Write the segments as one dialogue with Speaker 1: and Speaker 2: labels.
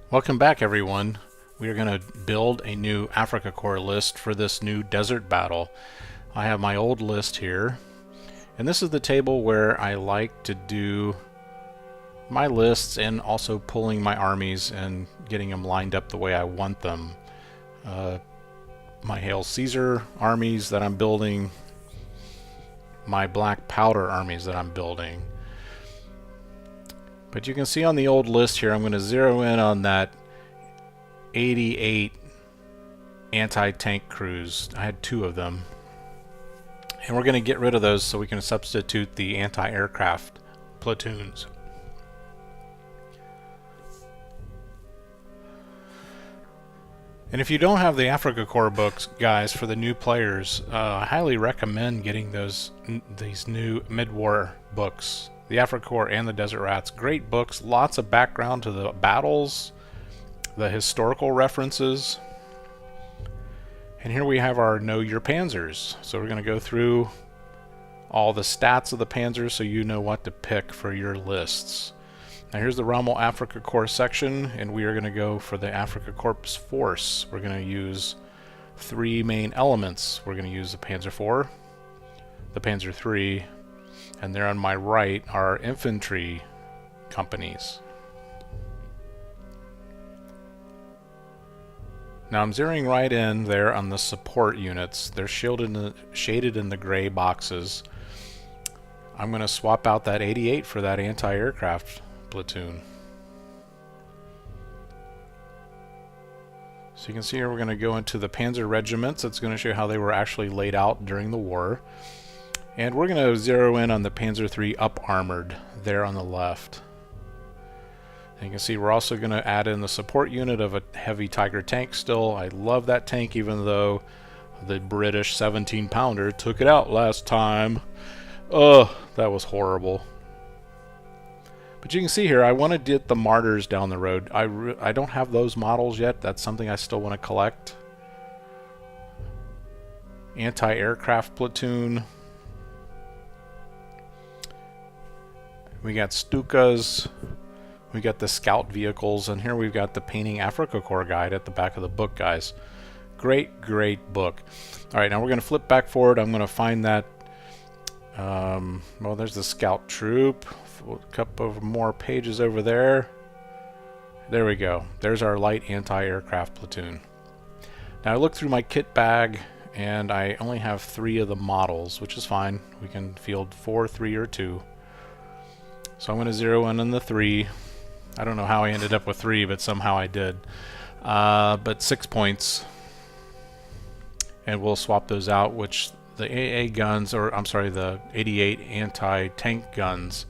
Speaker 1: Welcome back, everyone. We are going to build a new Afrika Korps list for this new desert battle. I have my old list here, and this is the table where I like to do my lists and also pulling my armies and getting them lined up the way I want them. My Hail Caesar armies that I'm building, my Black Powder armies that I'm building. But you can see on the old list here, I'm going to zero in on that 88 anti-tank crews. I had 2 of them. And we're going to get rid of those so we can substitute the anti-aircraft platoons. And if you don't have the Afrika Korps books, guys, for the new players, I highly recommend getting these new mid-war books. The Afrika Korps and the Desert Rats. Great books, lots of background to the battles, the historical references. And here we have our Know Your Panzers. So we're going to go through all the stats of the panzers so you know what to pick for your lists. Now here's the Rommel Afrika Korps section, and we are going to go for the Afrika Korps Force. We're going to use 3 main elements. We're going to use the Panzer IV, the Panzer III, and there on my right are infantry companies. Now I'm zeroing right in there on the support units. They're shaded in the gray boxes. I'm going to swap out that 88 for that anti-aircraft platoon. So you can see here we're going to go into the Panzer regiments. It's going to show how they were actually laid out during the war. And we're going to zero in on the Panzer III up-armored there on the left. And you can see we're also going to add in the support unit of a heavy Tiger tank still. I love that tank even though the British 17-pounder took it out last time. Ugh, that was horrible. But you can see here I want to get the Martyrs down the road. I don't have those models yet. That's something I still want to collect. Anti-aircraft platoon. We got Stukas, we got the scout vehicles, and here we've got the Painting Afrika Korps guide at the back of the book, guys. Great, great book. Alright, now we're going to flip back forward. I'm going to find that, well, there's the scout troop. A couple of more pages over there. There we go. There's our light anti-aircraft platoon. Now I looked through my kit bag, and I only have 3 of the models, which is fine. We can field 4, 3, or 2. So I'm going to zero in on the 3. I don't know how I ended up with 3, but somehow I did. But 6 points. And we'll swap those out, which the AA guns, or I'm sorry, the 88 anti-tank guns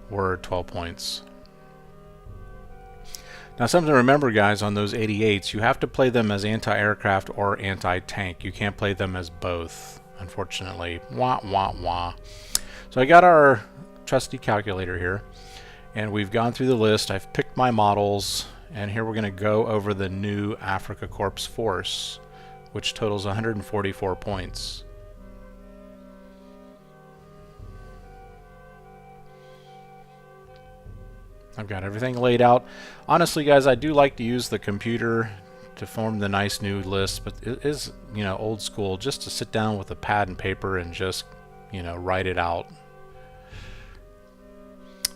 Speaker 1: were 12 points. Now something to remember, guys, on those 88s, you have to play them as anti-aircraft or anti-tank. You can't play them as both, unfortunately. Wah, wah, wah. So I got our trusty calculator here, and we've gone through the list. I've picked my models, and here we're going to go over the new Afrika Korps Force, which totals 144 points. I've got everything laid out. Honestly, guys, I do like to use the computer to form the nice new list, but it is, you know, old school just to sit down with a pad and paper and just, you know, write it out.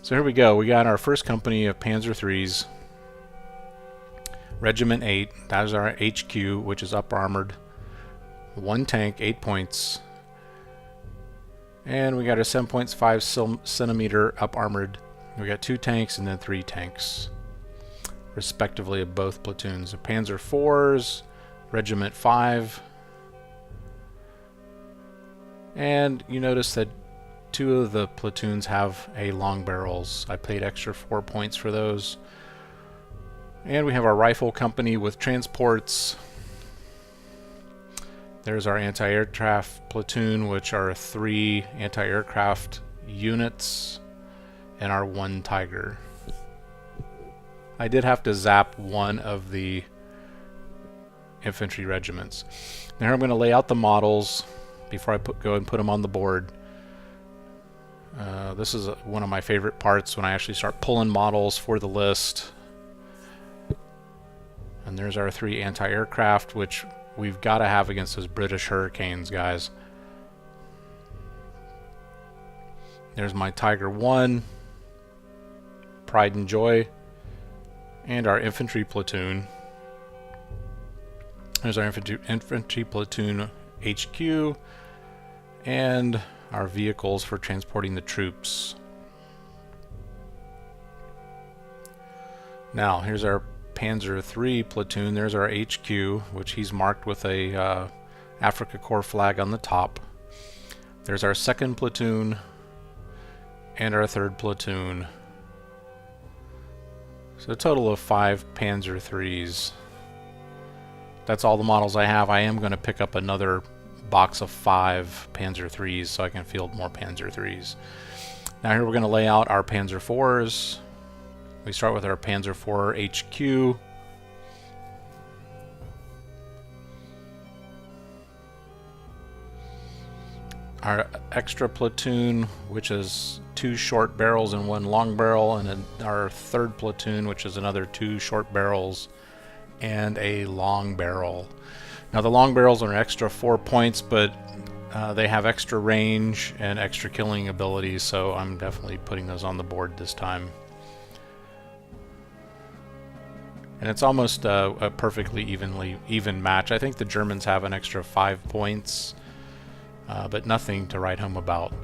Speaker 1: So here we go. We got our first company of Panzer IIIs, Regiment 8. That is our HQ, which is up armored. 1 tank, 8 points. And we got a 7.5 centimeter up armored. We got 2 tanks and then 3 tanks, respectively, of both platoons. The Panzer IVs, Regiment 5. And you notice that 2 of the platoons have a long barrels. I paid extra 4 points for those. And we have our rifle company with transports. There's our anti-aircraft platoon, which are 3 anti-aircraft units, and our 1 Tiger. I did have to zap 1 of the infantry regiments. Now I'm going to lay out the models before I go and put them on the board. This is one of my favorite parts when I actually start pulling models for the list. And there's our 3 anti-aircraft, which we've got to have against those British Hurricanes, guys. There's my Tiger 1, Pride and Joy, and our infantry platoon. There's our infantry platoon HQ, and our vehicles for transporting the troops. Now, here's our Panzer III platoon. There's our HQ, which he's marked with a Afrika Korps flag on the top. There's our 2nd platoon and our 3rd platoon. So a total of 5 Panzer IIIs. That's all the models I have. I am going to pick up another box of 5 Panzer IIIs so I can field more Panzer IIIs. Now here we're going to lay out our Panzer IVs. We start with our Panzer IV HQ. Our extra platoon, which is 2 short barrels and 1 long barrel, and then our 3rd platoon, which is another 2 short barrels and a long barrel. Now the long barrels are an extra 4 points, but they have extra range and extra killing abilities, so I'm definitely putting those on the board this time. And it's almost a perfectly even match. I think the Germans have an extra 5 points, but nothing to write home about.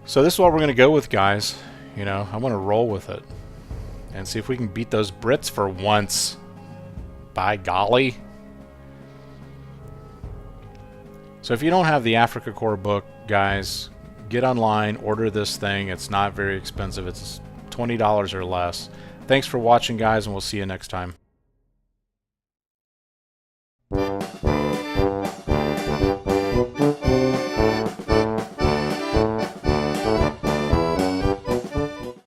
Speaker 1: So this is what we're going to go with, guys. You know, I want to roll with it and see if we can beat those Brits for once. By golly. So if you don't have the Afrika Korps book, guys, get online, order this thing. It's not very expensive. It's $20 or less. Thanks for watching, guys, and we'll see you next time.